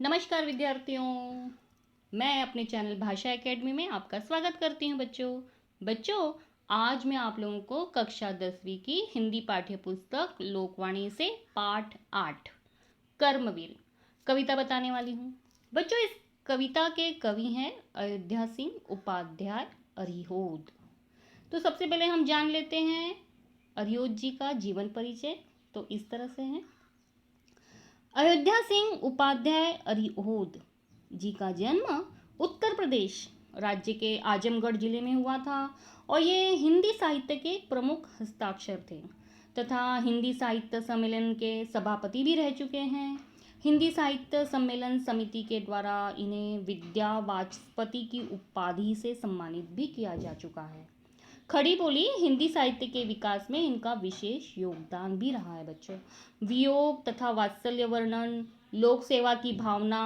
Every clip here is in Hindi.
नमस्कार विद्यार्थियों, मैं अपने चैनल भाषा एकेडमी में आपका स्वागत करती हूँ। बच्चों आज मैं आप लोगों को कक्षा 10वीं की हिंदी पाठ्य पुस्तक लोकवाणी से पाठ 8 कर्मवीर कविता बताने वाली हूँ। बच्चों इस कविता के कवि हैं अयोध्या सिंह उपाध्याय अरिहोद। तो सबसे पहले हम जान लेते हैं अरिहोद जी का जीवन परिचय। तो इस तरह से है। अयोध्या सिंह उपाध्याय अरिहोद जी का जन्म उत्तर प्रदेश राज्य के आजमगढ़ जिले में हुआ था और ये हिंदी साहित्य के प्रमुख हस्ताक्षर थे तथा हिंदी साहित्य सम्मेलन के सभापति भी रह चुके हैं। हिंदी साहित्य सम्मेलन समिति के द्वारा इन्हें विद्या वाचस्पति की उपाधि से सम्मानित भी किया जा चुका है। खड़ी बोली हिंदी साहित्य के विकास में इनका विशेष योगदान भी रहा है। बच्चों वियोग तथा वात्सल्य वर्णन, लोक सेवा की भावना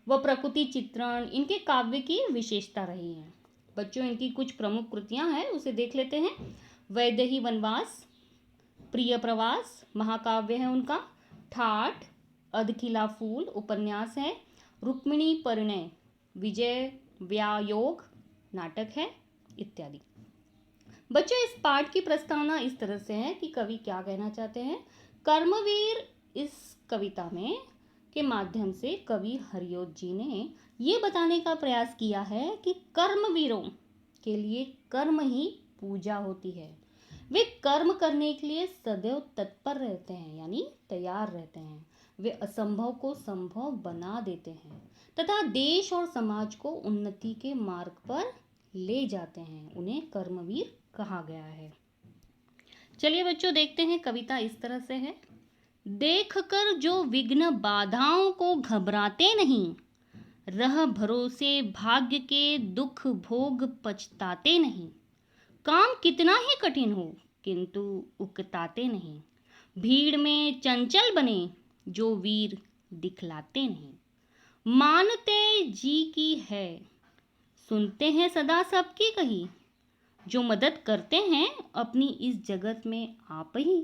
व प्रकृति चित्रण इनके काव्य की विशेषता रही है। बच्चों इनकी कुछ प्रमुख कृतियां हैं, उसे देख लेते हैं। वैदेही वनवास, प्रिय प्रवास महाकाव्य है उनका, ठाठ, अधखिला फूल उपन्यास है, रुक्मिणी परिणय, विजय व्यायोग नाटक है इत्यादि। बच्चों इस पाठ की प्रस्तावना इस तरह से है कि कवि क्या कहना चाहते हैं। कर्मवीर इस कविता में के माध्यम से कवि हरिओद जी ने ये बताने का प्रयास किया है कि कर्मवीरों के लिए कर्म ही पूजा होती है। वे कर्म करने के लिए सदैव तत्पर रहते हैं, यानी तैयार रहते हैं। वे असंभव को संभव बना देते हैं तथा देश और समाज को उन्नति के मार्ग पर ले जाते हैं। उन्हें कर्मवीर कहा गया है। चलिए बच्चों देखते हैं कविता इस तरह से है। देखकर जो विघ्न बाधाओं को घबराते नहीं, रह भरोसे भाग्य के दुख भोग पछताते नहीं। काम कितना ही कठिन हो किंतु उकताते नहीं। भीड़ में चंचल बने जो वीर दिखलाते नहीं। मानते जी की है, सुनते हैं सदा सबकी कही। जो मदद करते हैं अपनी इस जगत में आप ही।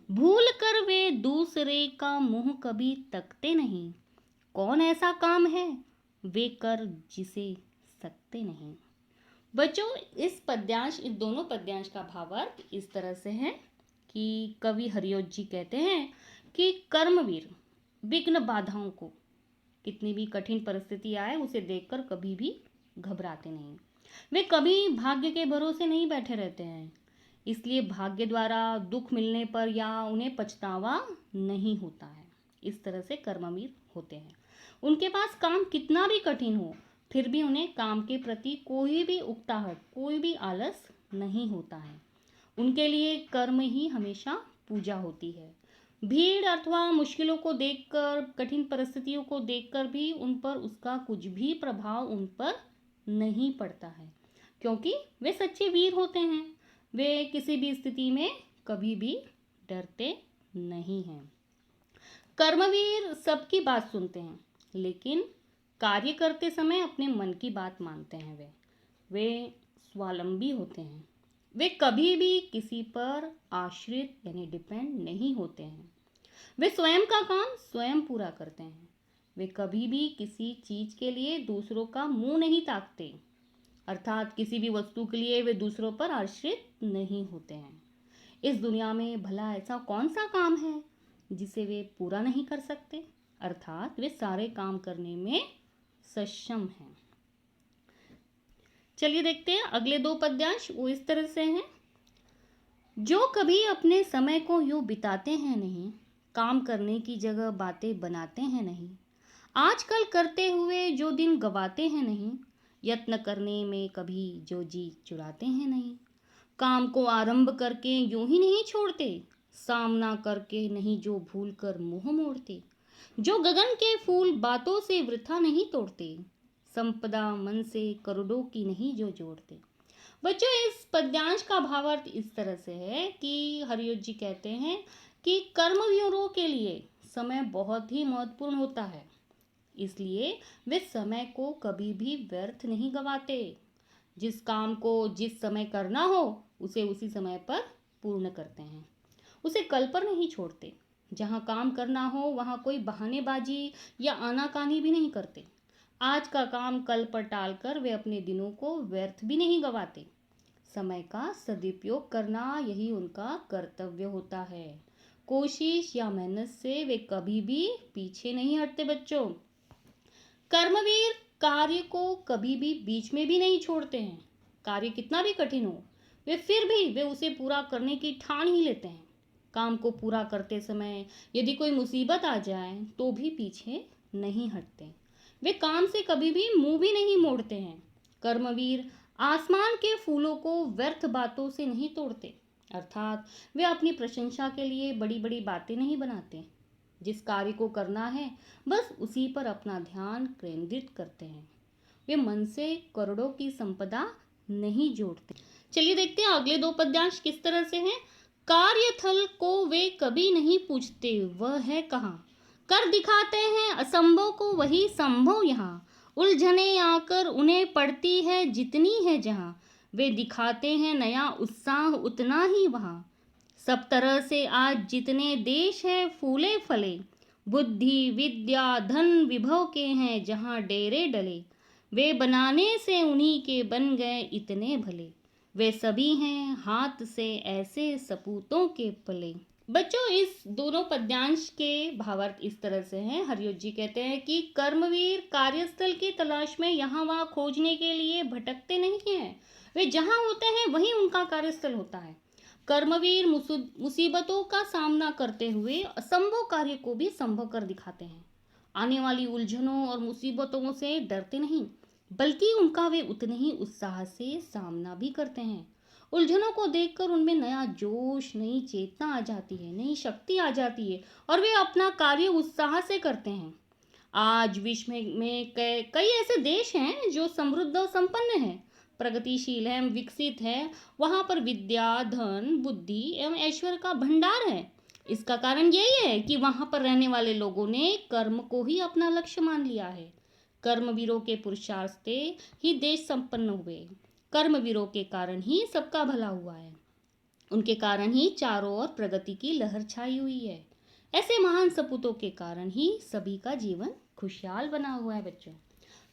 भूल कर वे दूसरे का मुंह कभी तकते नहीं। कौन ऐसा काम है वे कर जिसे सकते नहीं। बच्चों इस दोनों पद्यांश का भावार्थ इस तरह से है कि कवि हरिओद जी कहते हैं कि कर्मवीर विघ्न बाधाओं को, कितनी भी कठिन परिस्थिति आए उसे देखकर कभी भी घबराते नहीं। वे कभी भाग्य के भरोसे नहीं बैठे रहते हैं, इसलिए भाग्य द्वारा दुख मिलने पर या उन्हें पछतावा नहीं होता है। इस तरह से कर्मवीर होते हैं। उनके पास काम कितना भी कठिन हो फिर भी उन्हें काम के प्रति कोई भी उकताहट, कोई भी आलस नहीं होता है। उनके लिए कर्म ही हमेशा पूजा होती है। भीड़ अथवा मुश्किलों को देखकर, कठिन परिस्थितियों को देखकर भी उन पर उसका कुछ भी प्रभाव उन पर नहीं पड़ता है, क्योंकि वे सच्चे वीर होते हैं। वे किसी भी स्थिति में कभी भी डरते नहीं हैं। कर्मवीर सबकी बात सुनते हैं लेकिन कार्य करते समय अपने मन की बात मानते हैं। वे स्वावलंबी होते हैं। वे कभी भी किसी पर आश्रित यानी डिपेंड नहीं होते हैं। वे स्वयं का काम स्वयं पूरा करते हैं। वे कभी भी किसी चीज के लिए दूसरों का मुंह नहीं ताकते, अर्थात किसी भी वस्तु के लिए वे दूसरों पर आश्रित नहीं होते हैं। इस दुनिया में भला ऐसा कौन सा काम है जिसे वे पूरा नहीं कर सकते, अर्थात वे सारे काम करने में सक्षम हैं। चलिए देखते हैं अगले दो पद्यांश, वो इस तरह से हैं। जो कभी अपने समय को यूं बिताते हैं नहीं, काम करने की जगह बातें बनाते हैं नहीं। आजकल करते हुए जो दिन गवाते हैं नहीं, यत्न करने में कभी जो जी चुराते हैं नहीं। काम को आरंभ करके यूं ही नहीं छोड़ते, सामना करके नहीं जो भूल कर मुंह मोड़ते। जो गगन के फूल बातों से वृथा नहीं तोड़ते, संपदा मन से करोड़ों की नहीं जो जोड़ते। बच्चों इस पद्यांश का भावार्थ इस तरह से है कि हरिओद जी कहते हैं कि कर्मवीरों के लिए समय बहुत ही महत्वपूर्ण होता है, इसलिए वे समय को कभी भी व्यर्थ नहीं गवाते। जिस काम को जिस समय करना हो उसे उसी समय पर पूर्ण करते हैं, उसे कल पर नहीं छोड़ते। जहाँ काम करना हो वहाँ कोई बहानेबाजी या आनाकानी भी नहीं करते। आज का काम कल पर टालकर वे अपने दिनों को व्यर्थ भी नहीं गंवाते। समय का सदुपयोग करना यही उनका कर्तव्य होता है। कोशिश या मेहनत से वे कभी भी पीछे नहीं हटते बच्चों। कर्मवीर कार्य को कभी भी बीच में भी नहीं छोड़ते हैं। कार्य कितना भी कठिन हो वे उसे पूरा करने की ठान ही लेते हैं। काम को पूरा करते समय यदि कोई मुसीबत आ जाए तो भी पीछे नहीं हटते। वे काम से कभी भी मुंह भी नहीं मोड़ते हैं। कर्मवीर आसमान के फूलों को व्यर्थ बातों से नहीं तोड़ते, अर्थात वे अपनी प्रशंसा के लिए बड़ी बड़ी बातें नहीं बनाते। जिस कार्य को करना है बस उसी पर अपना ध्यान केंद्रित करते हैं। वे मन से करोड़ों की संपदा नहीं जोड़ते। चलिए देखते हैं अगले दो पद्यांश किस तरह से हैं। कार्यथल को वे कभी नहीं पूछते वह है कहाँ, कर दिखाते हैं असंभव को वही संभव यहाँ। उलझने आकर उन्हें पड़ती है जितनी है जहाँ, वे दिखाते हैं नया उत्साह उतना ही वहाँ। सब तरह से आज जितने देश है फूले फले, बुद्धि विद्या धन विभव के हैं जहाँ डेरे डले। वे बनाने से उन्हीं के बन गए इतने भले, वे सभी हैं हाथ से ऐसे सपूतों के पले। बच्चों इस दोनों पद्यांश के भावार्थ इस तरह से हैं। हरियोत जी कहते हैं कि कर्मवीर कार्यस्थल की तलाश में यहाँ वहाँ खोजने के लिए भटकते नहीं हैं। वे जहाँ होते हैं वहीं उनका कार्यस्थल होता है। कर्मवीर मुसीबतों का सामना करते हुए असंभव कार्य को भी संभव कर दिखाते हैं। आने वाली उलझनों और मुसीबतों से डरते नहीं, बल्कि उनका वे उतने ही उत्साह से सामना भी करते हैं। उलझनों को देखकर उनमें नया जोश, नई चेतना आ जाती है, नई शक्ति आ जाती है और वे अपना कार्य उत्साह से करते हैं। आज विश्व में कई ऐसे देश हैं जो समृद्ध और संपन्न हैं, प्रगतिशील है, विकसित है। वहाँ पर विद्या धन बुद्धि एवं ऐश्वर्य का भंडार है। इसका कारण यही है कि वहाँ पर रहने वाले लोगों ने कर्म को ही अपना लक्ष्य मान लिया है। कर्मवीरों के पुरुषार्थ से ही देश संपन्न हुए। कर्मवीरों के कारण ही सबका भला हुआ है। उनके कारण ही चारों ओर प्रगति की लहर छाई हुई है। ऐसे महान सपूतों के कारण ही सभी का जीवन खुशहाल बना हुआ है बच्चों।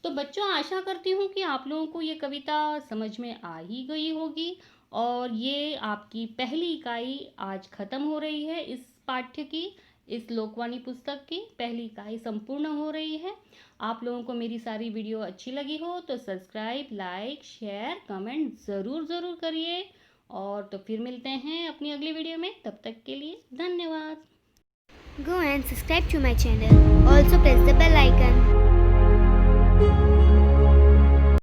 तो बच्चों आशा करती हूँ कि आप लोगों को ये कविता समझ में आ ही गई होगी और ये आपकी पहली इकाई आज खत्म हो रही है। इस पाठ्य की, इस लोकवाणी पुस्तक की पहली इकाई संपूर्ण हो रही है। आप लोगों को मेरी सारी वीडियो अच्छी लगी हो तो सब्सक्राइब, लाइक, शेयर, कमेंट ज़रूर करिए। और तो फिर मिलते हैं अपनी अगली वीडियो में, तब तक के लिए धन्यवाद। Go and subscribe to my channel. Also press the bell icon.